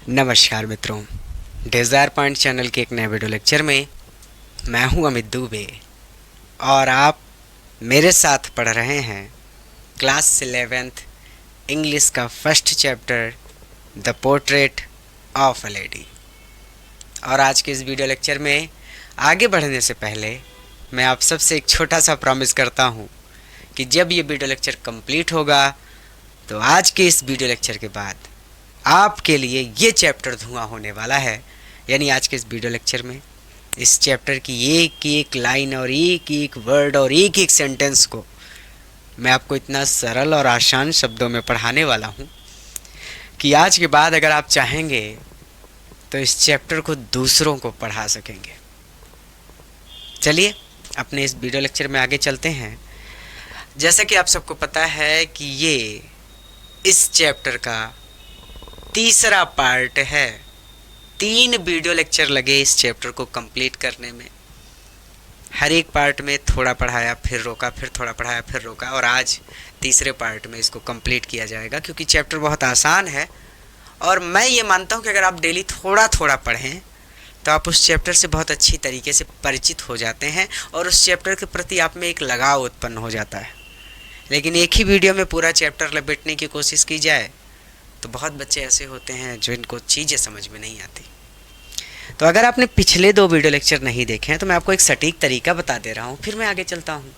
नमस्कार मित्रों, desire point channel के एक नए वीडियो लेक्चर में मैं हूं अमित दुबे और आप मेरे साथ पढ़ रहे हैं क्लास 11th इंग्लिश का first chapter the portrait of a lady. और आज के इस वीडियो लेक्चर में आगे बढ़ने से पहले मैं आप सबसे एक छोटा सा प्रॉमिस करता हूं कि जब ये वीडियो लेक्चर कंप्लीट होगा तो आज के इस वीडियो लेक्चर के बाद आपके लिए ये चैप्टर धुआं होने वाला है। यानी आज के इस वीडियो लेक्चर में इस चैप्टर की एक एक लाइन और एक एक वर्ड और एक एक सेंटेंस को मैं आपको इतना सरल और आसान शब्दों में पढ़ाने वाला हूँ कि आज के बाद अगर आप चाहेंगे तो इस चैप्टर को दूसरों को पढ़ा सकेंगे। चलिए अपने इस वीडियो लेक्चर में आगे चलते हैं। जैसा कि आप सबको पता है कि ये इस चैप्टर का तीसरा पार्ट है। 3 वीडियो लेक्चर लगे इस चैप्टर को कंप्लीट करने में। हर एक पार्ट में थोड़ा पढ़ाया फिर रोका, फिर थोड़ा पढ़ाया फिर रोका, और आज तीसरे पार्ट में इसको कंप्लीट किया जाएगा क्योंकि चैप्टर बहुत आसान है। और मैं ये मानता हूँ कि अगर आप डेली थोड़ा थोड़ा पढ़ें तो आप उस चैप्टर से बहुत अच्छी तरीके से परिचित हो जाते हैं और उस चैप्टर के प्रति आप में एक लगाव उत्पन्न हो जाता है। लेकिन एक ही वीडियो में पूरा चैप्टर लपेटने की कोशिश की जाए तो बहुत बच्चे ऐसे होते हैं जो इनको चीज़ें समझ में नहीं आती। तो अगर आपने पिछले 2 वीडियो लेक्चर नहीं देखे हैं तो मैं आपको एक सटीक तरीका बता दे रहा हूँ, फिर मैं आगे चलता हूँ।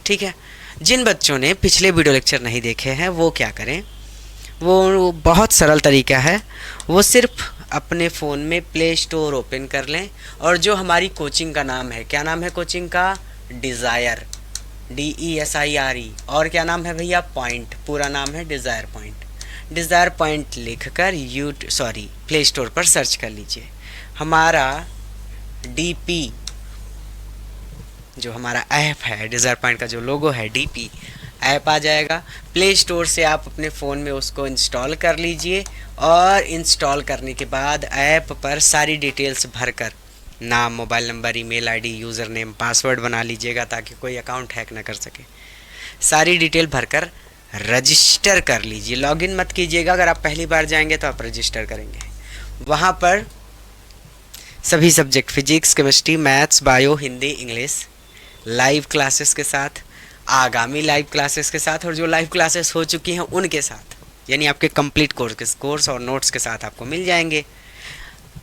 ठीक है, जिन बच्चों ने पिछले वीडियो लेक्चर नहीं देखे हैं वो क्या करें, वो बहुत सरल तरीका है। वो सिर्फ अपने फ़ोन में प्ले स्टोर ओपन कर लें और जो हमारी कोचिंग का नाम है, क्या नाम है कोचिंग का? Desire, DESIRE। और क्या नाम है भैया? पॉइंट। पूरा नाम है डिज़ायर पॉइंट। डिज़ायर पॉइंट लिखकर प्ले स्टोर पर सर्च कर लीजिए। हमारा DP जो हमारा ऐप है, डिज़ायर पॉइंट का जो लोगो है DP ऐप आ जाएगा। प्ले स्टोर से आप अपने फ़ोन में उसको इंस्टॉल कर लीजिए और इंस्टॉल करने के बाद ऐप पर सारी डिटेल्स भरकर नाम, mobile number, email ID, user name, password बना लीजिएगा ताकि कोई अकाउंट हैक ना कर सके। सारी डिटेल भरकर रजिस्टर कर लीजिए। लॉगिन मत कीजिएगा, अगर आप पहली बार जाएंगे तो आप रजिस्टर करेंगे। वहाँ पर सभी subject physics, chemistry, maths, bio, Hindi, English live classes के साथ, आगामी लाइव क्लासेस के साथ और जो लाइव क्लासेस हो चुकी हैं उनके साथ, यानी आपके कंप्लीट कोर्स और नोट्स के साथ आपको मिल जाएंगे।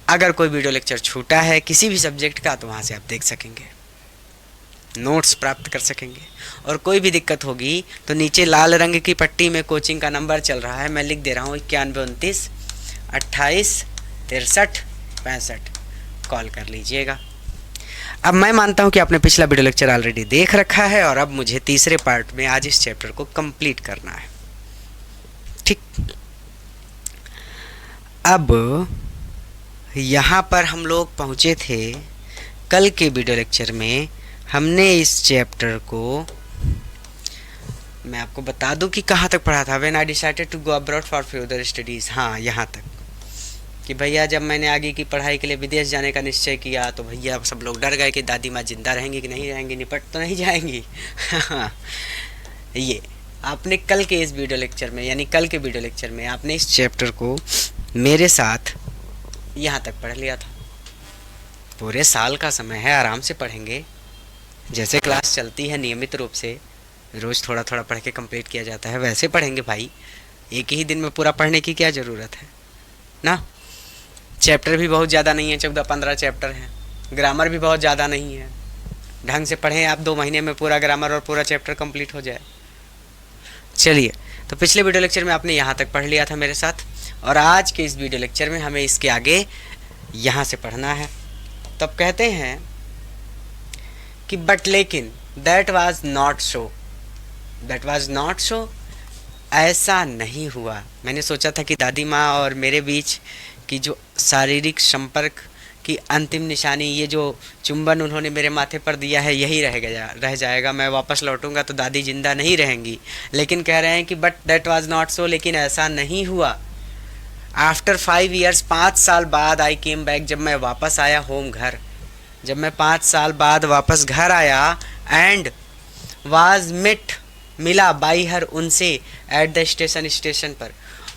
अगर कोई वीडियो लेक्चर छूटा है किसी भी सब्जेक्ट का तो वहाँ से आप देख सकेंगे, नोट्स प्राप्त कर सकेंगे। और कोई भी दिक्कत होगी तो नीचे लाल रंग की पट्टी में कोचिंग का नंबर चल रहा है, मैं लिख दे रहा हूँ 9129 28 63 65, कॉल कर लीजिएगा। अब मैं मानता हूँ कि आपने पिछला वीडियो लेक्चर ऑलरेडी देख रखा है और अब मुझे तीसरे पार्ट में आज इस चैप्टर को कंप्लीट करना है। ठीक, अब यहाँ पर हम लोग पहुँचे थे कल के वीडियो लेक्चर में। हमने इस चैप्टर को, मैं आपको बता दूं कि कहाँ तक पढ़ा था। When I decided to go abroad for further studies, हाँ यहाँ तक कि भैया जब मैंने आगे की पढ़ाई के लिए विदेश जाने का निश्चय किया तो भैया सब लोग डर गए कि दादी माँ जिंदा रहेंगी कि नहीं रहेंगी, निपट तो नहीं जाएंगी। ये आपने कल के इस वीडियो लेक्चर में, यानी कल के वीडियो लेक्चर में आपने इस चैप्टर को मेरे साथ यहाँ तक पढ़ लिया था। पूरे साल का समय है, आराम से पढ़ेंगे। जैसे क्लास चलती है नियमित रूप से, रोज़ थोड़ा थोड़ा पढ़ के कंप्लीट किया जाता है, वैसे पढ़ेंगे भाई। एक ही दिन में पूरा पढ़ने की क्या ज़रूरत है ना। चैप्टर भी बहुत ज़्यादा नहीं है, 14-15 चैप्टर हैं। ग्रामर भी बहुत ज़्यादा नहीं है, ढंग से पढ़ें आप 2 महीने में पूरा ग्रामर और पूरा चैप्टर कंप्लीट हो जाए। चलिए, तो पिछले वीडियो लेक्चर में आपने यहाँ तक पढ़ लिया था मेरे साथ और आज के इस वीडियो लेक्चर में हमें इसके आगे यहाँ से पढ़ना है। तब कहते हैं कि बट लेकिन दैट वाज नॉट सो, ऐसा नहीं हुआ। मैंने सोचा था कि दादी माँ और मेरे बीच की जो शारीरिक संपर्क की अंतिम निशानी, ये जो चुंबन उन्होंने मेरे माथे पर दिया है, यही रह जाएगा। मैं वापस लौटूंगा तो दादी जिंदा नहीं रहेंगी। लेकिन कह रहे हैं कि but that was not so, लेकिन ऐसा नहीं हुआ। आफ्टर 5 ईयर्स, 5 साल बाद आई केम बैक, जब मैं वापस आया होम घर, जब मैं 5 साल बाद वापस घर आया, एंड वाज मिला बाई हर, उनसे, एट द स्टेशन पर,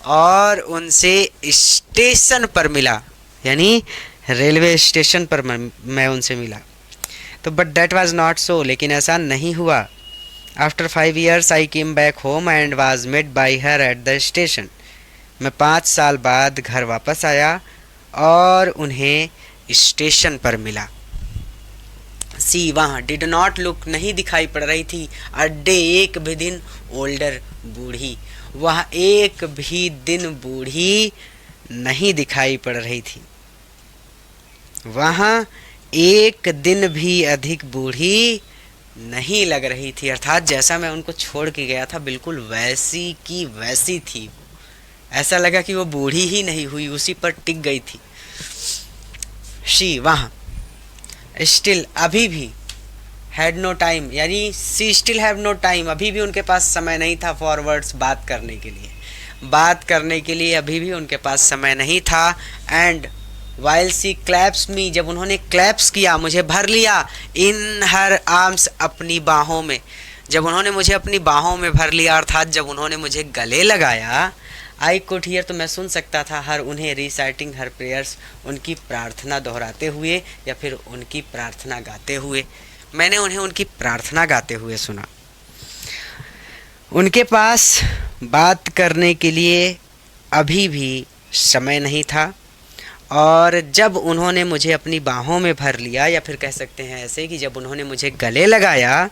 और उनसे स्टेशन पर मिला, यानी रेलवे स्टेशन पर मैं उनसे मिला। तो but that was not so, लेकिन ऐसा नहीं हुआ। After 5 years I came back home and was met by her at the station. मैं 5 साल बाद घर वापस आया और उन्हें स्टेशन पर मिला। सी वहाँ डिड नॉट लुक नहीं दिखाई पड़ रही थी, अ डे एक भी दिन, ओल्डर बूढ़ी, वह एक भी दिन बूढ़ी नहीं दिखाई पड़ रही थी। वहाँ एक दिन भी अधिक बूढ़ी नहीं लग रही थी, अर्थात जैसा मैं उनको छोड़ के गया था बिल्कुल वैसी की वैसी थी। ऐसा लगा कि वो बूढ़ी ही नहीं हुई, उसी पर टिक गई थी। शी वहाँ स्टिल अभी भी, हैड नो टाइम, यानी सी स्टिल हैव नो टाइम, अभी भी उनके पास समय नहीं था फॉरवर्ड्स बात करने के लिए अभी भी उनके पास समय नहीं था। एंड वाइल सी क्लैप्स मी, जब उन्होंने क्लैप्स किया, मुझे भर लिया, इन हर आर्म्स, अपनी बाहों में, जब उन्होंने मुझे अपनी बाहों में भर लिया, अर्थात जब उन्होंने मुझे गले लगाया, आई कुड हियर, तो मैं सुन सकता था, हर उन्हें रिसाइटिंग हर प्रेयर्स, उनकी प्रार्थना दोहराते हुए या फिर उनकी प्रार्थना गाते हुए। मैंने उन्हें उनकी प्रार्थना गाते हुए सुना। उनके पास बात करने के लिए अभी भी समय नहीं था, और जब उन्होंने मुझे अपनी बाहों में भर लिया, या फिर कह सकते हैं ऐसे कि जब उन्होंने मुझे गले लगाया,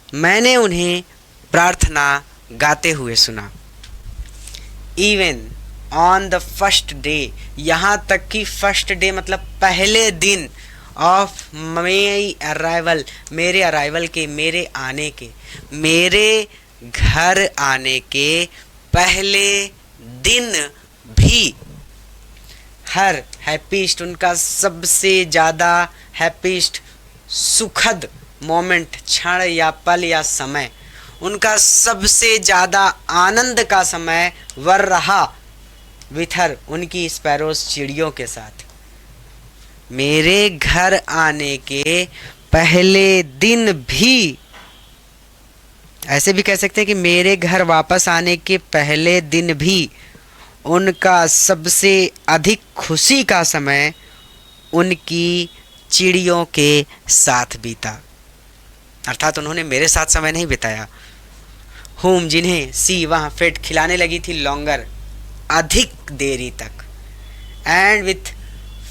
मैंने उन्हें प्रार्थना गाते हुए सुना। Even on the first day, यहाँ तक कि फर्स्ट डे मतलब पहले दिन, ऑफ माई अराइवल, मेरे अराइवल के, मेरे आने के, मेरे घर आने के पहले दिन भी, हर हैप्पीस्ट, उनका सबसे ज़्यादा हैप्पीस्ट, सुखद मोमेंट, क्षण या पल या समय, उनका सबसे ज़्यादा आनंद का समय वर रहा विथ हर, उनकी स्पैरोस, चिड़ियों के साथ। मेरे घर आने के पहले दिन भी, ऐसे भी कह सकते हैं कि मेरे घर वापस आने के पहले दिन भी उनका सबसे अधिक खुशी का समय उनकी चिड़ियों के साथ बीता, अर्थात उन्होंने मेरे साथ समय नहीं बिताया। होम, जिन्हें सी वहाँ फेड खिलाने लगी थी, लॉन्गर, अधिक देरी तक, एंड विथ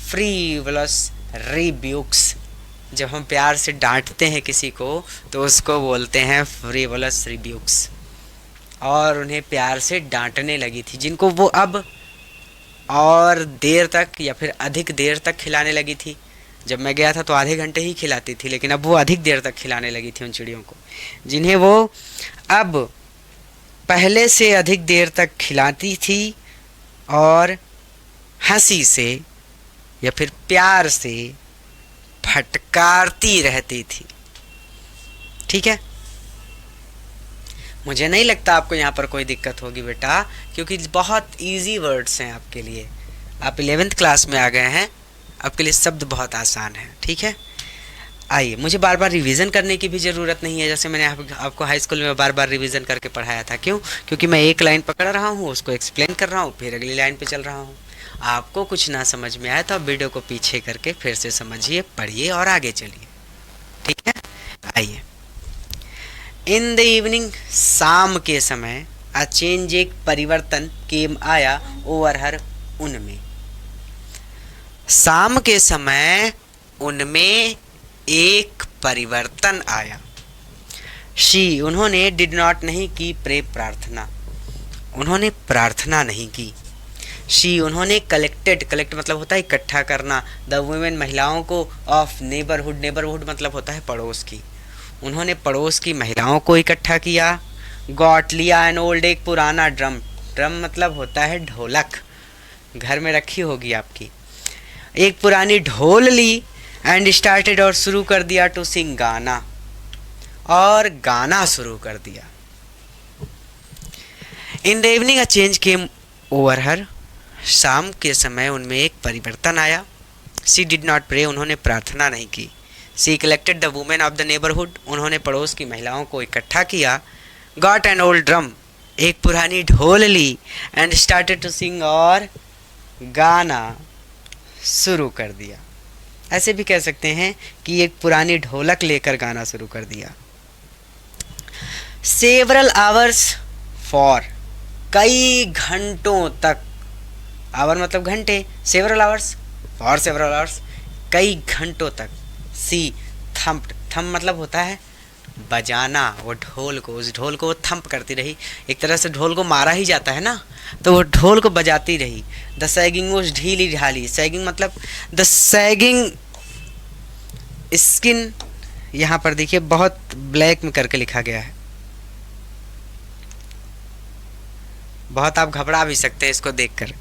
फ्रीवलस रिब्यूक्स, जब हम प्यार से डांटते हैं किसी को तो उसको बोलते हैं फ्रीवलस रिब्यूक्स, और उन्हें प्यार से डांटने लगी थी, जिनको वो अब और देर तक या फिर अधिक देर तक खिलाने लगी थी। जब मैं गया था तो आधे घंटे ही खिलाती थी, लेकिन अब वो अधिक देर तक खिलाने लगी थी उन चिड़ियों को, जिन्हें वो अब पहले से अधिक देर तक खिलाती थी और हंसी से या फिर प्यार से फटकारती रहती थी। ठीक है, मुझे नहीं लगता आपको यहाँ पर कोई दिक्कत होगी बेटा, क्योंकि बहुत इजी वर्ड्स हैं आपके लिए। आप 11th क्लास में आ गए हैं, आपके लिए शब्द बहुत आसान है। ठीक है, आइए, मुझे बार बार रिवीजन करने की भी ज़रूरत नहीं है, जैसे मैंने आपको हाई स्कूल में बार बार रिवीजन करके पढ़ाया था। क्यों? क्योंकि मैं एक लाइन पकड़ रहा हूँ, उसको एक्सप्लेन कर रहा हूँ, फिर अगली लाइन पे चल रहा हूँ। आपको कुछ ना समझ में आए तो आप वीडियो को पीछे करके फिर से समझिए, पढ़िए और आगे चलिए। ठीक है, आइए। इन द इवनिंग, शाम के समय, अ चेंज, एक परिवर्तन, केम आया, ओवर हर, उनमें, शाम के समय उनमें एक परिवर्तन आया। शी, उन्होंने, डिड नॉट, नहीं की, प्रे, प्रार्थना, उन्होंने प्रार्थना नहीं की। शी, उन्होंने कलेक्टेड, कलेक्ट मतलब होता है इकट्ठा करना, द वुमेन, महिलाओं को, ऑफ नेबरहुड, नेबरहुड मतलब होता है पड़ोस की, उन्होंने पड़ोस की महिलाओं को इकट्ठा किया। गॉट, लिया, एन ओल्ड, एक पुराना ड्रम, ड्रम मतलब होता है ढोलक, घर में रखी होगी आपकी, एक पुरानी ढोल ली, एंड स्टार्टेड, और शुरू कर दिया, टू सिंग, गाना, और गाना शुरू कर दिया। In the evening a change came over हर, शाम के समय उनमें एक परिवर्तन आया। सी डिड नॉट प्रे, उन्होंने प्रार्थना नहीं की। She collected the women of the neighbourhood, उन्होंने पड़ोस की महिलाओं को इकट्ठा किया। गॉट एन ओल्ड ड्रम, एक पुरानी ढोल ली एंड स्टार्टेड टू सिंग, और गाना शुरू कर दिया। ऐसे भी कह सकते हैं कि एक पुरानी ढोलक लेकर गाना शुरू कर दिया। सेवरल आवर्स फॉर, कई घंटों तक, आवर मतलब घंटे, several hours for several hours, कई घंटों तक। सी थम्प्ड, थम्प मतलब होता है बजाना, वो ढोल को, उस ढोल को वो थम्प करती रही। एक तरह से ढोल को मारा ही जाता है ना, तो वो ढोल को बजाती रही। द सैगिंग वो ढीली ढाली, सैगिंग मतलब द सैगिंग स्किन, यहाँ पर देखिए बहुत ब्लैक में करके लिखा गया है, बहुत आप घबरा भी सकते हैं इसको देखकर,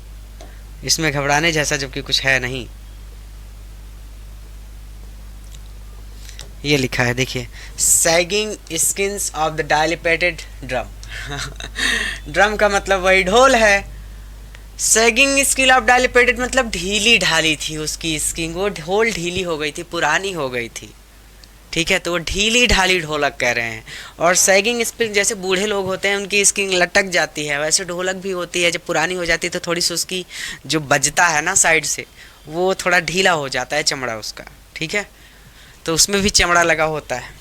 इसमें घबराने जैसा जबकि कुछ है नहीं। ये लिखा है देखिए, sagging skins of the dilapidated drum. Drum का मतलब वही ढोल है। सैगिंग स्किन ऑफ डायलिपेटेड मतलब ढीली ढाली थी उसकी स्किन, वो ढोल ढीली हो गई थी, पुरानी हो गई थी। ठीक है, तो वो ढीली ढाली ढोलक कह रहे हैं। और सैगिंग स्किन, जैसे बूढ़े लोग होते हैं उनकी स्किन लटक जाती है, वैसे ढोलक भी होती है, जब पुरानी हो जाती है तो थोड़ी सी उसकी जो बजता है ना साइड से, वो थोड़ा ढीला हो जाता है चमड़ा उसका। ठीक है, तो उसमें भी चमड़ा लगा होता है,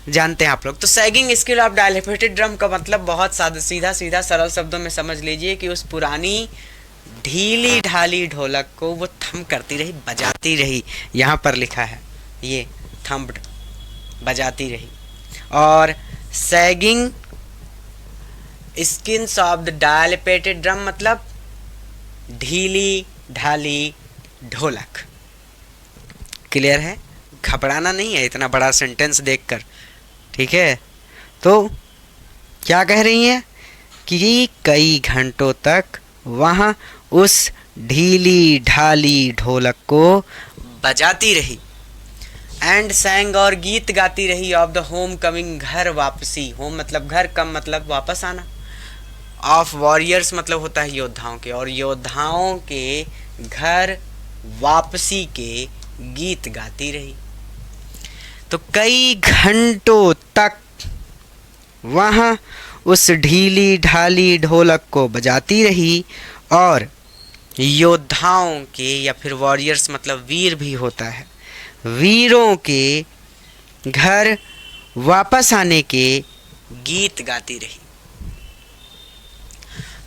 जानते हैं आप लोग। तो सैगिंग स्किन ऑफ डायलिपेटेड ड्रम का मतलब बहुत सादा सीधा सीधा सरल शब्दों में समझ लीजिए कि उस पुरानी ढीली ढाली ढोलक को वो थम करती रही, बजाती रही। यहाँ पर लिखा है ये थम्प्ड, बजाती रही। और sagging skins of the dilapidated drum मतलब ढीली ढाली ढोलक। क्लियर है, घबराना नहीं है इतना बड़ा सेंटेंस देखकर। ठीक है, तो क्या कह रही हैं कि कई घंटों तक वहाँ उस ढीली ढाली ढोलक को बजाती रही। एंड सैंग और गीत गाती रही ऑफ द होम कमिंग, घर वापसी। होम मतलब घर, कम मतलब वापस आना। ऑफ वॉरियर्स मतलब होता है योद्धाओं के, और योद्धाओं के घर वापसी के गीत गाती रही। तो कई घंटों तक वहाँ उस ढीली ढाली ढोलक को बजाती रही, और योद्धाओं के, या फिर वॉरियर्स मतलब वीर भी होता है, वीरों के घर वापस आने के गीत गाती रही।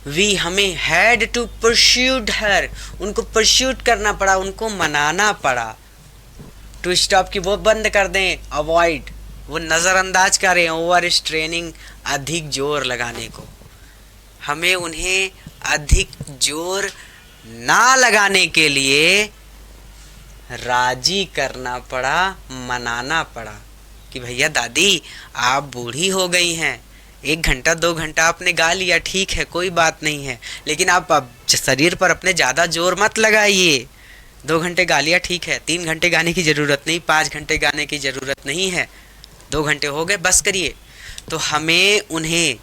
वी, हमें हैड टू परस्यूड हर, उनको परस्यूट करना पड़ा, उनको मनाना पड़ा। टू स्टॉप की वो बंद कर दें, अवॉइड वो नज़रअंदाज करें, ओवर स्ट्रेनिंग अधिक जोर लगाने को, हमें उन्हें अधिक जोर ना लगाने के लिए राजी करना पड़ा, मनाना पड़ा कि भैया दादी आप बूढ़ी हो गई हैं, 1 घंटा 2 घंटा आपने गा लिया, ठीक है कोई बात नहीं है, लेकिन आप अब शरीर पर अपने ज़्यादा जोर मत लगाइए। 2 घंटे गा लिया ठीक है, 3 घंटे गाने की ज़रूरत नहीं, 5 घंटे गाने की ज़रूरत नहीं है, 2 घंटे हो गए बस करिए। तो हमें उन्हें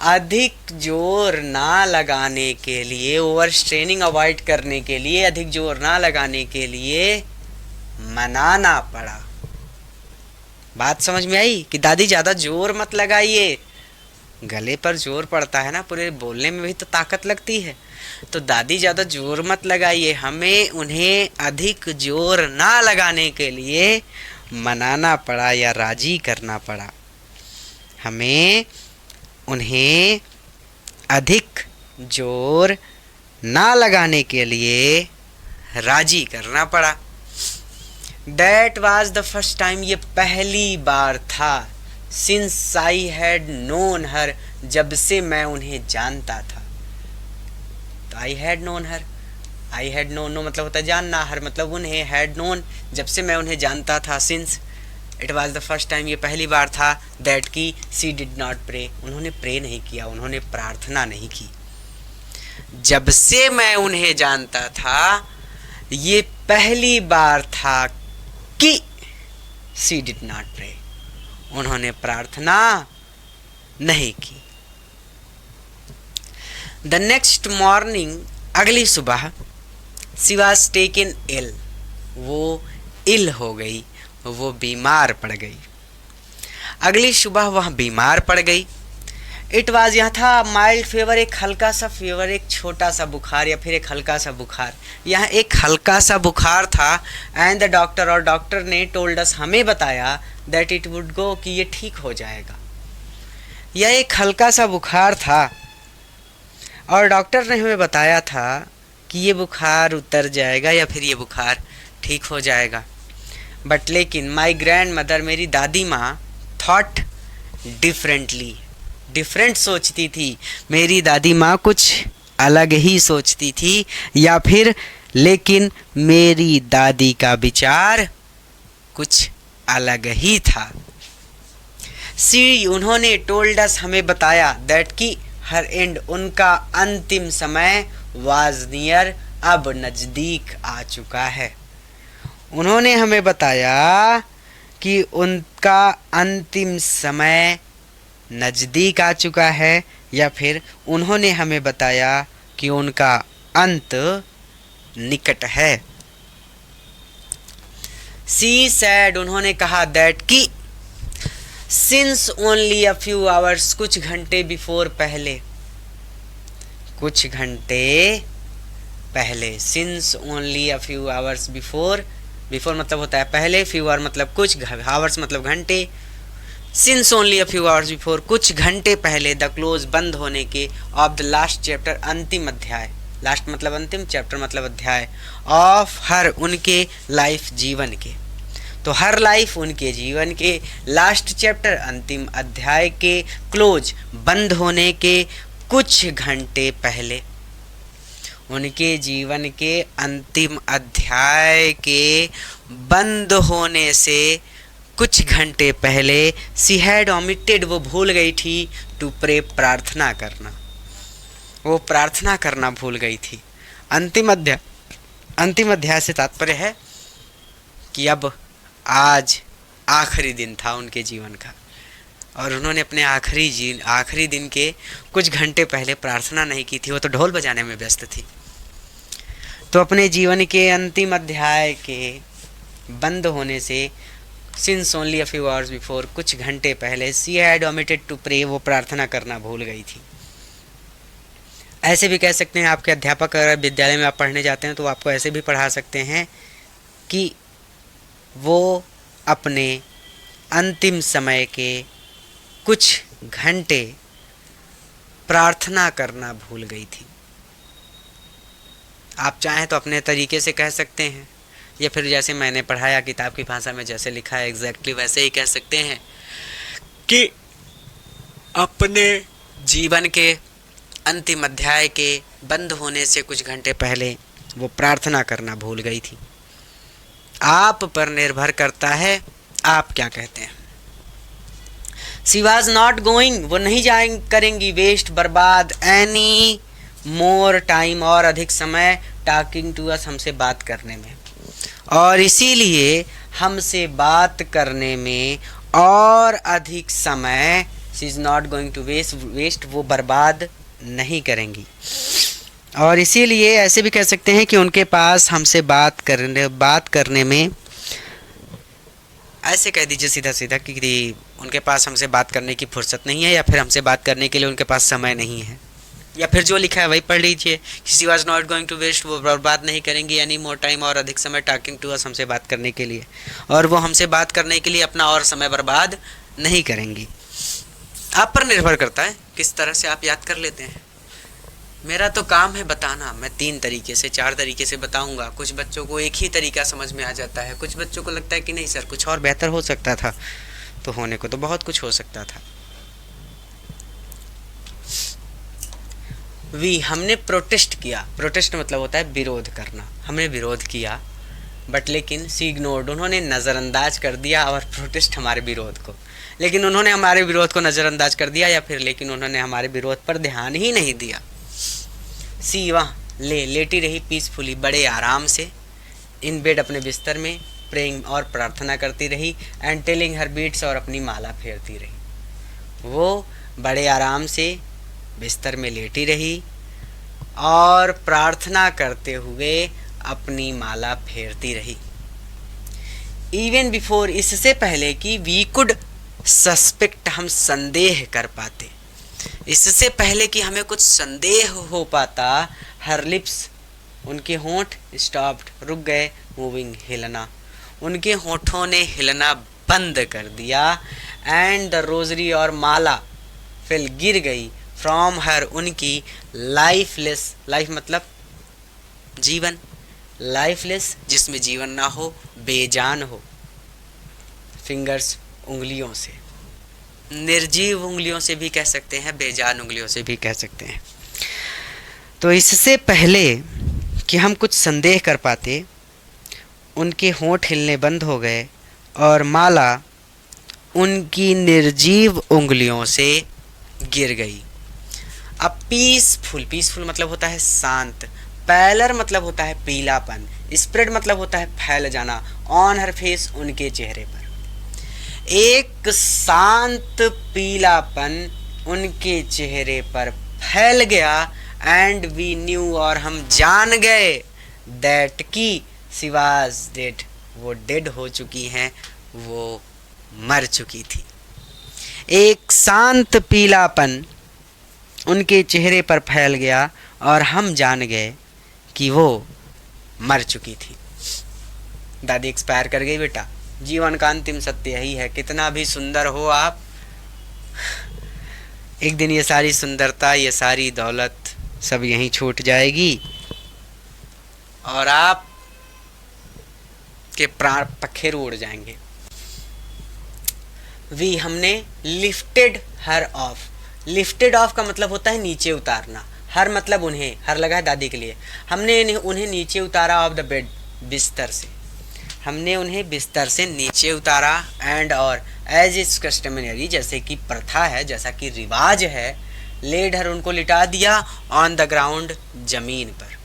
अधिक जोर ना लगाने के लिए, ओवर स्ट्रेनिंग अवॉइड करने के लिए, अधिक जोर ना लगाने के लिए मनाना पड़ा। बात समझ में आई कि दादी ज़्यादा जोर मत लगाइए, गले पर जोर पड़ता है ना, पूरे बोलने में भी तो ताकत लगती है, तो दादी ज़्यादा जोर मत लगाइए, हमें उन्हें अधिक जोर ना लगाने के लिए मनाना पड़ा या राजी करना पड़ा। हमें उन्हें अधिक जोर ना लगाने के लिए राजी करना पड़ा। That was the first time, ये पहली बार था। Since I had known her, जब से मैं उन्हें जानता था। तो I had known her, I had known, no मतलब होता है जानना, हर मतलब उन्हें, had known जब से मैं उन्हें जानता था, since it was the first time, ये पहली बार था, that की she did not pray, उन्होंने प्रे नहीं किया, उन्होंने प्रार्थना नहीं की। जब से मैं उन्हें जानता था, ये पहली बार था कि she did not pray, उन्होंने प्रार्थना नहीं की। The next morning, अगली सुबह, she was taken ill, वो इल हो गई, वो बीमार पड़ गई। अगली सुबह वह बीमार पड़ गई। इट वाज, यहाँ था माइल्ड फीवर, एक हल्का सा फीवर, एक छोटा सा बुखार या फिर एक हल्का सा बुखार। यहाँ एक हल्का सा बुखार था। एंड द डॉक्टर, और डॉक्टर ने टोल्ड अस, हमें बताया दैट इट वुड गो, कि ये ठीक हो जाएगा। यह एक हल्का सा बुखार था और डॉक्टर ने हमें बताया था कि ये बुखार उतर जाएगा या फिर ये बुखार ठीक हो जाएगा। बट लेकिन माई ग्रैंड मदर, मेरी दादी माँ, थॉट डिफरेंटली, डिफरेंट सोचती थी। मेरी दादी माँ कुछ अलग ही सोचती थी, या फिर लेकिन मेरी दादी का विचार कुछ अलग ही था। सी, उन्होंने टोल्ड अस, हमें बताया, दैट कि हर एंड, उनका अंतिम समय वाज नियर, अब नज़दीक आ चुका है। उन्होंने हमें बताया कि उनका अंतिम समय नज़दीक आ चुका है, या फिर उन्होंने हमें बताया कि उनका अंत निकट है। सी सैड, उन्होंने कहा, दैट कि since only a few hours, कुछ घंटे बिफोर, पहले, कुछ घंटे पहले, since only a few hours before, before मतलब होता है पहले, फ्यू आवर मतलब कुछ, आवर्स मतलब घंटे, since only a few hours before, कुछ घंटे पहले, द क्लोज, बंद होने के, ऑफ द लास्ट चैप्टर, अंतिम अध्याय, लास्ट मतलब अंतिम, चैप्टर मतलब अध्याय, ऑफ हर, उनके लाइफ, जीवन के। तो हर लाइफ, उनके जीवन के, लास्ट चैप्टर, अंतिम अध्याय के, क्लोज, बंद होने के कुछ घंटे पहले, उनके जीवन के अंतिम अध्याय के बंद होने से कुछ घंटे पहले, सी हैड ओमिटेड, वो भूल गई थी, टू प्रे, प्रार्थना करना, वो प्रार्थना करना भूल गई थी। अंतिम अध्याय से तात्पर्य है कि अब आज आखिरी दिन था उनके जीवन का, और उन्होंने अपने आखिरी दिन के कुछ घंटे पहले प्रार्थना नहीं की थी, वो तो ढोल बजाने में व्यस्त थी। तो अपने जीवन के अंतिम अध्याय के बंद होने से, since only a few hours before, कुछ घंटे पहले, she had omitted to pray, वो प्रार्थना करना भूल गई थी। ऐसे भी कह सकते हैं, आपके अध्यापक अगर विद्यालय में आप पढ़ने जाते हैं तो आपको ऐसे भी पढ़ा सकते हैं कि वो अपने अंतिम समय के कुछ घंटे प्रार्थना करना भूल गई थी। आप चाहें तो अपने तरीके से कह सकते हैं, या फिर जैसे मैंने पढ़ाया किताब की भाषा में जैसे लिखा है एग्जैक्टली वैसे ही कह सकते हैं कि अपने जीवन के अंतिम अध्याय के बंद होने से कुछ घंटे पहले वो प्रार्थना करना भूल गई थी। आप पर निर्भर करता है आप क्या कहते हैं। शी वॉज नॉट गोइंग, वो नहीं करेंगी वेस्ट, बर्बाद, एनी मोर टाइम, और अधिक समय, टॉकिंग टू अस, हमसे बात करने में, और इसीलिए हमसे बात करने में और अधिक समय, she is not going to waste, वो बर्बाद नहीं करेंगी। और इसीलिए ऐसे भी कह सकते हैं कि उनके पास हमसे बात करने में, ऐसे कह दीजिए सीधा सीधा कि उनके पास हमसे बात करने की फुर्सत नहीं है, या फिर हमसे बात करने के लिए उनके पास समय नहीं है, या फिर जो लिखा है वही पढ़ लीजिए। She was not going to waste, वो बर्बाद नहीं करेंगी एनी मोर टाइम, और अधिक समय, टॉकिंग टू अस, हमसे बात करने के लिए, और वो हमसे बात करने के लिए अपना और समय बर्बाद नहीं करेंगी। आप पर निर्भर करता है किस तरह से आप याद कर लेते हैं। मेरा तो काम है बताना, मैं 3 तरीके से 4 तरीके से बताऊंगा। कुछ बच्चों को एक ही तरीका समझ में आ जाता है, कुछ बच्चों को लगता है कि नहीं सर कुछ और बेहतर हो सकता था, तो होने को तो बहुत कुछ हो सकता था। हमने प्रोटेस्ट किया, प्रोटेस्ट मतलब होता है विरोध करना, हमने विरोध किया, बट लेकिन शी इग्नोर्ड, उन्होंने नज़रअंदाज कर दिया और प्रोटेस्ट हमारे विरोध को, लेकिन उन्होंने हमारे विरोध को नज़रअंदाज कर दिया, या फिर लेकिन उन्होंने हमारे विरोध पर ध्यान ही नहीं दिया। सी वहाँ लेटी रही पीसफुली, बड़े आराम से, इन बेड, अपने बिस्तर में, प्रेइंग, और प्रार्थना करती रही, एंड टेलिंग हर बीट्स, और अपनी माला फेरती रही। वो बड़े आराम से बिस्तर में लेटी रही और प्रार्थना करते हुए अपनी माला फेरती रही। इवन बिफोर, इससे पहले कि वी कुड सस्पेक्ट, हम संदेह कर पाते, इससे पहले कि हमें कुछ संदेह हो पाता, हर लिप्स, उनके होंठ स्टॉप्ड, रुक गए, मूविंग, हिलना, उनके होठों ने हिलना बंद कर दिया। एंड द रोजरी और माला फिल, गिर गई, फ्रॉम हर, उनकी, लाइफलेस, लाइफ मतलब जीवन, लाइफलेस जिसमें जीवन ना हो, बेजान हो, फिंगर्स, उंगलियों से, निर्जीव उंगलियों से भी कह सकते हैं, बेजान उंगलियों से भी कह सकते हैं। तो इससे पहले कि हम कुछ संदेह कर पाते, उनके होंठ हिलने बंद हो गए और माला उनकी निर्जीव उंगलियों से गिर गई। अब पीसफुल, पीसफुल मतलब होता है शांत, पैलर मतलब होता है पीलापन, स्प्रेड मतलब होता है फैल जाना, ऑन हर फेस, उनके चेहरे पर एक शांत पीलापन उनके चेहरे पर फैल गया। एंड वी न्यू, और हम जान गए, दैट की शी वाज डेड, वो डेड हो चुकी हैं, वो मर चुकी थी। एक शांत पीलापन उनके चेहरे पर फैल गया और हम जान गए कि वो मर चुकी थी। दादी एक्सपायर कर गई बेटा, जीवन का अंतिम सत्य यही है, कितना भी सुंदर हो आप, एक दिन ये सारी सुंदरता, ये सारी दौलत सब यहीं छूट जाएगी और आप के प्राण पखेरु उड़ जाएंगे। वी, हमने lifted her of, lifted of का मतलब होता है नीचे उतारना, हर मतलब उन्हें, हर लगा है दादी के लिए, हमने उन्हें नीचे उतारा ऑफ द बेड, बिस्तर से, हमने उन्हें बिस्तर से नीचे उतारा। एंड और एज इज कस्टमरी, जैसे कि प्रथा है, जैसा कि रिवाज है, लेड हर, उनको लिटा दिया, ऑन द ग्राउंड, जमीन पर।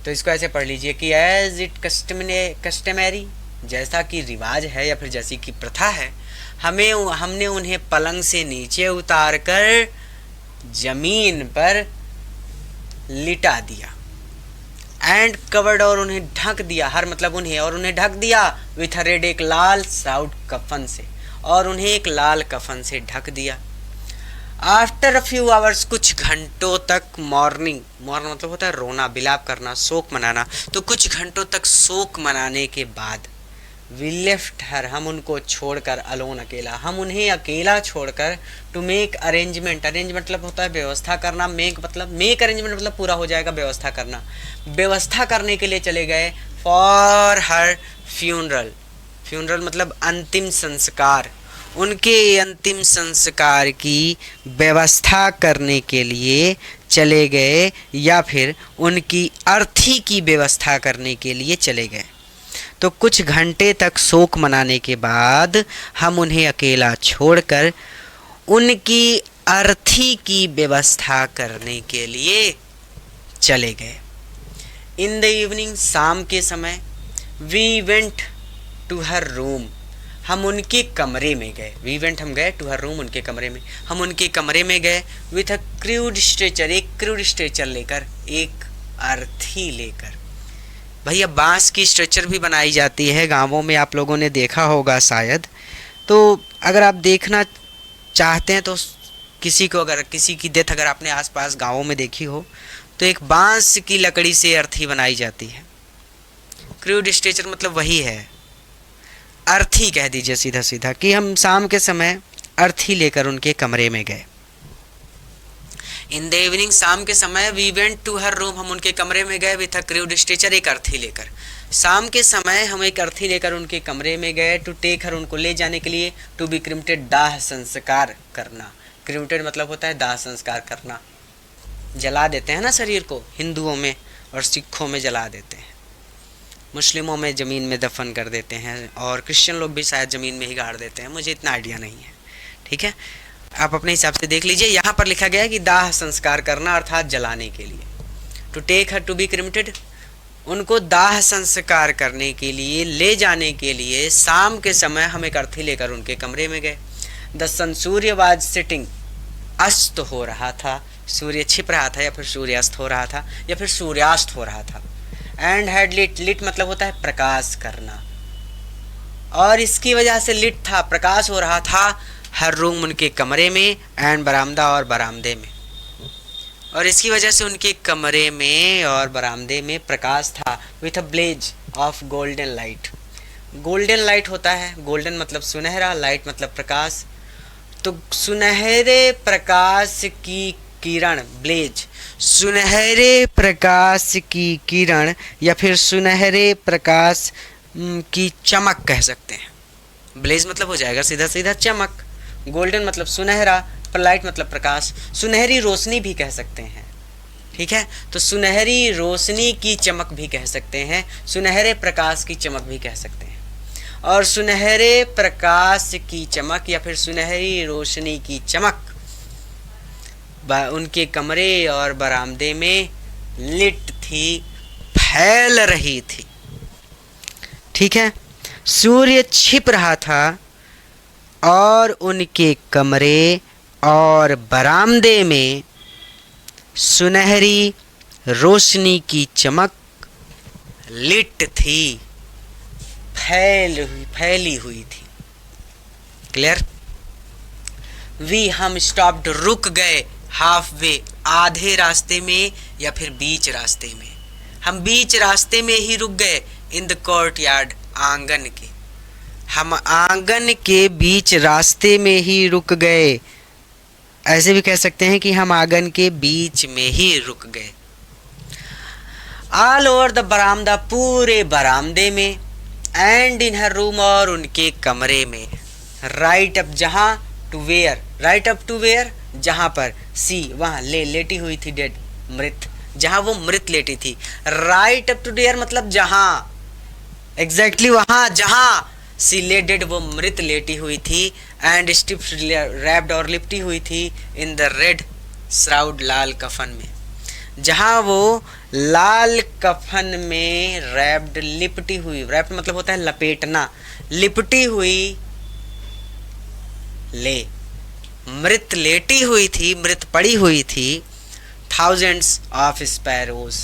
तो इसको ऐसे पढ़ लीजिए कि एज इट कस्टमरी, जैसा कि रिवाज है या फिर जैसी कि प्रथा है, हमने उन्हें पलंग से नीचे उतार कर जमीन पर लिटा दिया। एंड कवर्ड, और उन्हें ढक दिया, हर मतलब उन्हें, और उन्हें ढक दिया, विथ अ रेड, एक लाल साउट कफन से, और उन्हें एक लाल कफन से ढक दिया। आफ्टर अ फ्यू आवर्स, कुछ घंटों तक, मॉर्निंग, मॉर्निंग मतलब होता है रोना, बिलाप करना, शोक मनाना, तो कुछ घंटों तक शोक मनाने के बाद, वी लेफ्ट हर, हम उनको छोड़कर, अलोन, अकेला, हम उन्हें अकेला छोड़कर, टू मेक अरेंजमेंट, अरेंज मतलब होता है व्यवस्था करना, मेक अरेंजमेंट मतलब पूरा हो जाएगा, व्यवस्था करना, व्यवस्था करने के लिए चले गए, फॉर हर फ्यूनरल, फ्यूनरल मतलब अंतिम संस्कार, उनके अंतिम संस्कार की व्यवस्था करने के लिए चले गए, या फिर उनकी अर्थी की व्यवस्था करने के लिए चले गए। तो कुछ घंटे तक शोक मनाने के बाद हम उन्हें अकेला छोड़कर उनकी अर्थी की व्यवस्था करने के लिए चले गए। इन द इवनिंग, शाम के समय, we went to her room, हम उनके कमरे में गए, वी वेंट हम गए, टू हर रूम उनके कमरे में, हम उनके कमरे में गए, विथ अ क्रूड स्ट्रेचर, एक क्रूड स्ट्रेचर लेकर, एक अर्थी लेकर। भैया बांस की स्ट्रेचर भी बनाई जाती है, गांवों में आप लोगों ने देखा होगा शायद। तो अगर आप देखना चाहते हैं तो किसी को, अगर किसी की डेथ अगर आपने आसपास गांवों में देखी हो, तो एक बांस की लकड़ी से अर्थी बनाई जाती है। क्रूड स्ट्रेचर मतलब वही है, अर्थी कह दीजिए सीधा सीधा, कि हम शाम के समय अर्थी लेकर उनके कमरे में गए। इन द इवनिंग, शाम के समय, we went to her room, हम उनके कमरे में गए, विथ अ क्रूड स्ट्रेचर, एक अर्थी लेकर। शाम के समय हम एक अर्थी लेकर उनके कमरे में गए, टू टेक हर, उनको ले जाने के लिए, टू बी क्रिमेटेड, दाह संस्कार करना, क्रिमेटेड मतलब होता है दाह संस्कार करना, जला देते हैं ना शरीर को, हिंदुओं में और सिखों में जला देते हैं, मुस्लिमों में ज़मीन में दफन कर देते हैं, और क्रिश्चियन लोग भी शायद ज़मीन में ही गाड़ देते हैं, मुझे इतना आइडिया नहीं है, ठीक है, आप अपने हिसाब से देख लीजिए। यहाँ पर लिखा गया है कि दाह संस्कार करना अर्थात जलाने के लिए, to take her, to be cremated, उनको दाह संस्कार करने के लिए, ले जाने के लिए शाम के समय हम एक अर्थी लेकर उनके कमरे में गए। द सन, सूर्य वाज सिटिंग, अस्त हो रहा था, सूर्य छिप रहा था, या फिर सूर्यास्त हो रहा था, या फिर सूर्यास्त हो रहा था। एंड हैड लिट, लिट मतलब होता है प्रकाश करना, और इसकी वजह से लिट था, प्रकाश हो रहा था, हर रूम उनके कमरे में एंड बरामदा और बरामदे में। और इसकी वजह से उनके कमरे में और बरामदे में प्रकाश था with a blaze of golden light. Golden light होता है, गोल्डन मतलब सुनहरा, लाइट मतलब प्रकाश। तो सुनहरे प्रकाश की किरण, ब्लेज, सुनहरे प्रकाश की किरण या फिर सुनहरे प्रकाश की चमक कह सकते हैं। ब्लेज मतलब हो जाएगा सीधा सीधा चमक, गोल्डन मतलब सुनहरा, लाइट मतलब प्रकाश, सुनहरी रोशनी भी कह सकते हैं। ठीक है, तो सुनहरी रोशनी की चमक भी कह सकते हैं, सुनहरे प्रकाश की चमक भी कह सकते हैं। और सुनहरे प्रकाश की चमक या फिर सुनहरी रोशनी की चमक उनके कमरे और बरामदे में लिट थी, फैल रही थी। ठीक है, सूर्य छिप रहा था और उनके कमरे और बरामदे में सुनहरी रोशनी की चमक लिट थी, फैली हुई थी। क्लियर? हम स्टॉप्ड, रुक गए, हाफ वे, आधे रास्ते में या फिर बीच रास्ते में। हम बीच रास्ते में ही रुक गए। इन द कोर्ट यार्ड, आंगन के, हम आंगन के बीच रास्ते में ही रुक गए। ऐसे भी कह सकते हैं कि हम आंगन के बीच में ही रुक गए। ऑल ओवर द बरामदा, पूरे बरामदे में, एंड इन हर रूम, और उनके कमरे में। राइट अप, जहाँ, to where, right up to where, जहाँ पर, सी, वहाँ, लेटी हुई थी, डेड, मृत, जहाँ वो मृत लेटी थी। राइट अप टू देयर मतलब जहाँ, एग्जैक्टली वहाँ जहाँ सी ले डेड, वो मृत लेटी हुई थी, एंड स्टिफ रैप्ड और लिपटी हुई थी इन द रेड श्राउड, लाल कफन में, जहाँ वो लाल कफन में रैप्ड, लिपटी हुई, रैप्ड मतलब होता है लपेटना, लिपटी हुई, ले, मृत लेटी हुई थी, मृत पड़ी हुई थी। थाउजेंड्स ऑफ स्पैरोज,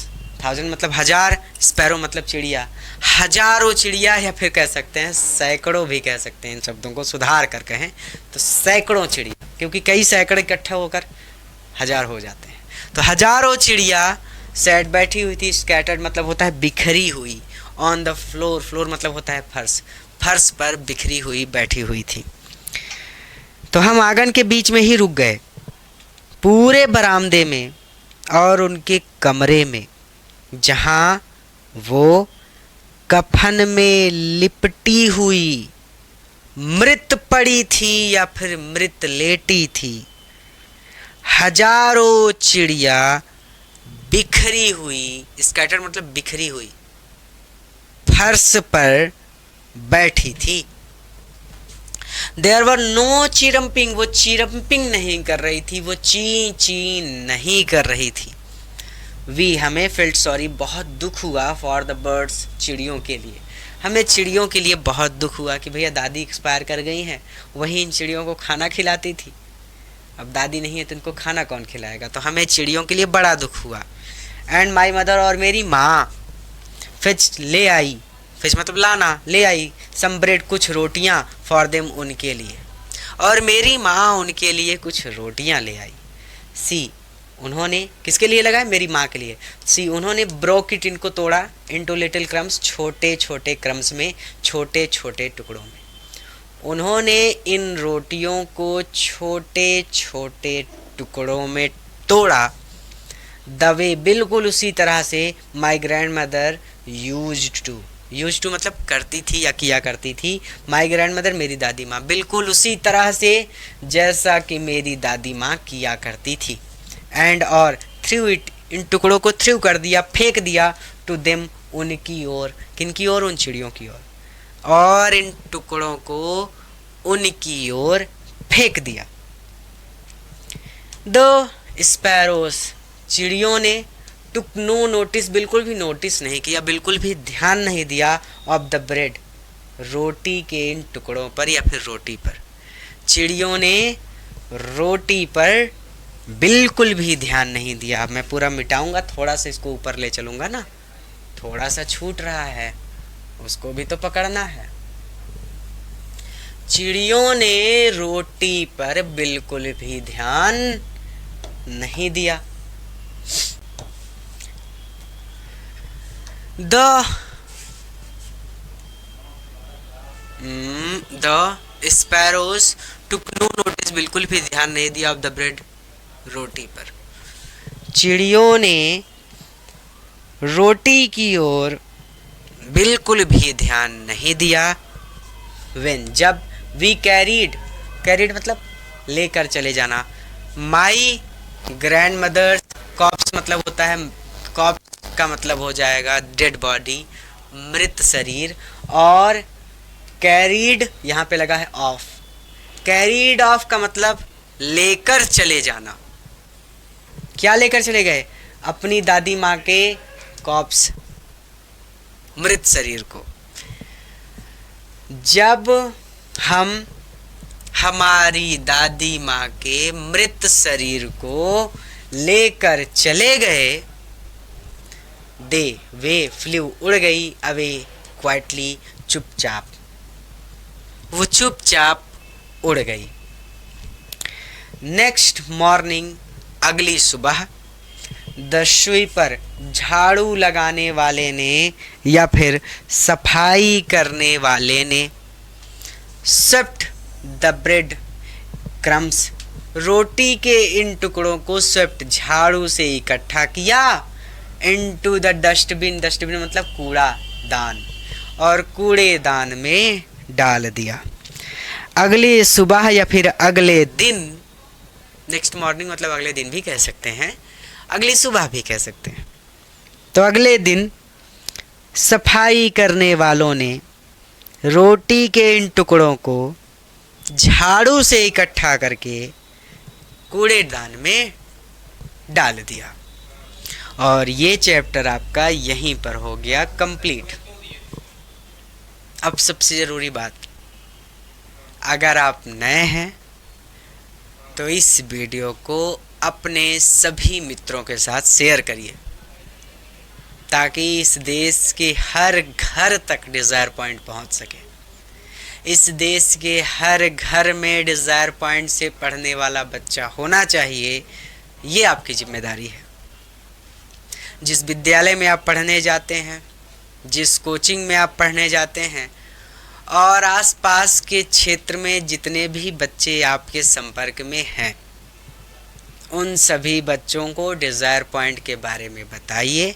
थाउजेंड मतलब हजार, स्पैरो मतलब चिड़िया, हजारों चिड़िया, या फिर कह सकते हैं सैकड़ों भी कह सकते हैं। इन शब्दों को सुधार कर कहें तो सैकड़ों चिड़िया, क्योंकि कई सैकड़े इकट्ठा होकर हजार हो जाते हैं। तो हजारों चिड़िया सैड, बैठी हुई थी, स्कैटर्ड मतलब होता है बिखरी हुई, ऑन द फ्लोर, फ्लोर मतलब होता है फर्श, फर्श पर बिखरी हुई, बैठी हुई थी। तो हम आंगन के बीच में ही रुक गए, पूरे बरामदे में और उनके कमरे में, जहाँ वो कफन में लिपटी हुई मृत पड़ी थी या फिर मृत लेटी थी। हजारों चिड़िया बिखरी हुई, स्कैटर मतलब बिखरी हुई, फर्श पर बैठी थी। देयर वर नो चिरम्पिंग, वो चिरम्पिंग नहीं कर रही थी, वो ची ची नहीं कर रही थी। वी, हमें फेल्ट सॉरी, बहुत दुख हुआ, फॉर द बर्ड्स, चिड़ियों के लिए, हमें चिड़ियों के लिए बहुत दुख हुआ कि भैया दादी एक्सपायर कर गई हैं, वही इन चिड़ियों को खाना खिलाती थी, अब दादी नहीं है तो इनको खाना कौन खिलाएगा, तो हमें चिड़ियों के लिए बड़ा दुख हुआ। एंड माई मदर, और मेरी माँ, फिच ले आई, फिच मतलब लाना, ले आई, सम ब्रेड, कुछ रोटियाँ, फॉर देम उनके लिए, और मेरी माँ उनके लिए कुछ रोटियाँ ले आई। सी, उन्होंने किसके लिए लगाया, मेरी माँ के लिए। सी, उन्होंने ब्रोक इट, इनको तोड़ा, इनटू लिटिल क्रम्स, छोटे छोटे क्रम्स में, छोटे छोटे टुकड़ों में। उन्होंने इन रोटियों को छोटे छोटे टुकड़ों में तोड़ा। दवे, बिल्कुल उसी तरह से my grandmother used to मतलब करती थी या किया करती थी। माई ग्रैंड मदर मेरी दादी माँ, बिल्कुल उसी तरह से जैसा कि मेरी दादी माँ किया करती थी। एंड और थ्रू इट, इन टुकड़ों को थ्रू कर दिया, फेंक दिया, टू देम उनकी ओर, किनकी ओर, उन चिड़ियों की ओर, और इन टुकड़ों को उनकी ओर फेंक दिया। द स्पैरोस, चिड़ियों ने, टुक नो नोटिस, बिल्कुल भी नोटिस नहीं किया, बिल्कुल भी ध्यान नहीं दिया, ऑफ द ब्रेड, रोटी के इन टुकड़ों पर या फिर रोटी पर। चिड़ियों ने रोटी पर बिल्कुल भी ध्यान नहीं दिया। अब मैं पूरा मिटाऊंगा, थोड़ा सा इसको ऊपर ले चलूंगा ना, थोड़ा सा छूट रहा है, उसको भी तो पकड़ना है। चिड़ियों ने रोटी पर बिल्कुल भी ध्यान नहीं दिया। The sparrows took no notice, बिल्कुल भी ध्यान नहीं दिया ऑफ द ब्रेड, रोटी पर। चिड़ियों ने रोटी की ओर बिल्कुल भी ध्यान नहीं दिया। व्हेन, जब, वी कैरीड, कैरीड मतलब लेकर चले जाना, माई ग्रैंड मदर्स, कॉप्स मतलब होता है, कॉप्स का मतलब हो जाएगा डेड बॉडी, मृत शरीर, और कैरीड यहाँ पे लगा है ऑफ। कैरीड ऑफ का मतलब लेकर चले जाना। क्या लेकर चले गए? अपनी दादी माँ के कॉप्स, मृत शरीर को। जब हम हमारी दादी माँ के मृत शरीर को लेकर चले गए, दे, वे, फ्लू, उड़ गई, अवे, क्वाइटली, चुपचाप, वो चुपचाप उड़ गई। नेक्स्ट मॉर्निंग, अगली सुबह, द स्वीपर, झाड़ू लगाने वाले ने या फिर सफाई करने वाले ने, स्वेप्ट द ब्रेड क्रम्स, रोटी के इन टुकड़ों को स्वेप्ट, झाड़ू से इकट्ठा किया, इनटू द डस्टबिन, डस्टबिन मतलब कूड़ादान, और कूड़ेदान में डाल दिया। अगली सुबह या फिर अगले दिन, नेक्स्ट मॉर्निंग मतलब अगले दिन भी कह सकते हैं, अगली सुबह भी कह सकते हैं। तो अगले दिन सफाई करने वालों ने रोटी के इन टुकड़ों को झाड़ू से इकट्ठा करके कूड़ेदान में डाल दिया। और ये चैप्टर आपका यहीं पर हो गया कंप्लीट। अब सबसे ज़रूरी बात, अगर आप नए हैं तो इस वीडियो को अपने सभी मित्रों के साथ शेयर करिए, ताकि इस देश के हर घर तक डिज़ायर पॉइंट पहुंच सके। इस देश के हर घर में डिज़ायर पॉइंट से पढ़ने वाला बच्चा होना चाहिए, ये आपकी जिम्मेदारी है। जिस विद्यालय में आप पढ़ने जाते हैं, जिस कोचिंग में आप पढ़ने जाते हैं, और आसपास के क्षेत्र में जितने भी बच्चे आपके संपर्क में हैं, उन सभी बच्चों को डिज़ायर पॉइंट के बारे में बताइए।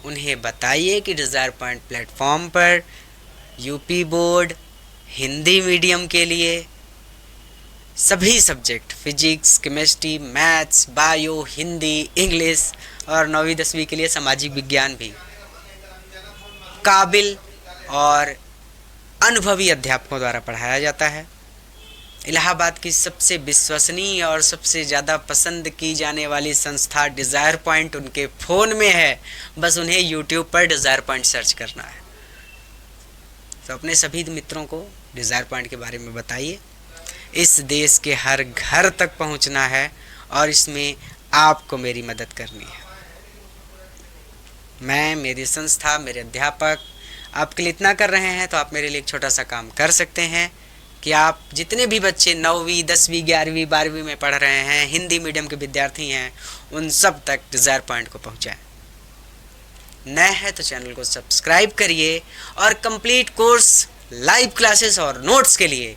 उन्हें बताइए कि डिज़ायर पॉइंट प्लेटफॉर्म पर यूपी बोर्ड हिंदी मीडियम के लिए सभी subject, physics, chemistry, maths, bio, Hindi, English, और 9वीं 10वीं के लिए सामाजिक विज्ञान भी काबिल और अनुभवी अध्यापकों द्वारा पढ़ाया जाता है। इलाहाबाद की सबसे विश्वसनीय और सबसे ज़्यादा पसंद की जाने वाली संस्था डिज़ायर पॉइंट उनके फ़ोन में है, बस उन्हें यूट्यूब पर डिज़ायर पॉइंट सर्च करना है। तो अपने सभी मित्रों को डिज़ायर पॉइंट के बारे में बताइए। इस देश के हर घर तक पहुंचना है और इसमें आपको मेरी मदद करनी है। मैं, मेरी संस्था, मेरे अध्यापक आपके लिए इतना कर रहे हैं, तो आप मेरे लिए एक छोटा सा काम कर सकते हैं कि आप जितने भी बच्चे 9वीं 10वीं 11वीं 12वीं में पढ़ रहे हैं, हिंदी मीडियम के विद्यार्थी हैं, उन सब तक डिज़ायर पॉइंट को पहुंचाएं। नए हैं तो चैनल को सब्सक्राइब करिए, और कंप्लीट कोर्स, लाइव क्लासेस और नोट्स के लिए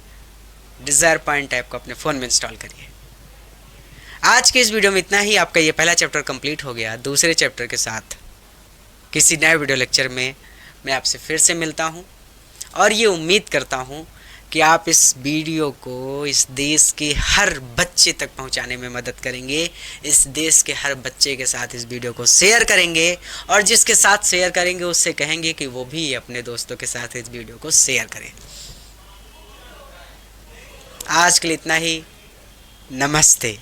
डिज़ायर पॉइंट ऐप को अपने फ़ोन में इंस्टॉल करिए। आज के इस वीडियो में इतना ही। आपका ये पहला चैप्टर कंप्लीट हो गया। दूसरे चैप्टर के साथ किसी नए वीडियो लेक्चर में मैं आपसे फिर से मिलता हूँ, और ये उम्मीद करता हूँ कि आप इस वीडियो को इस देश के हर बच्चे तक पहुंचाने में मदद करेंगे। इस देश के हर बच्चे के साथ इस वीडियो को शेयर करेंगे, और जिसके साथ शेयर करेंगे उससे कहेंगे कि वो भी अपने दोस्तों के साथ इस वीडियो को शेयर करें। आज के लिए इतना ही। नमस्ते।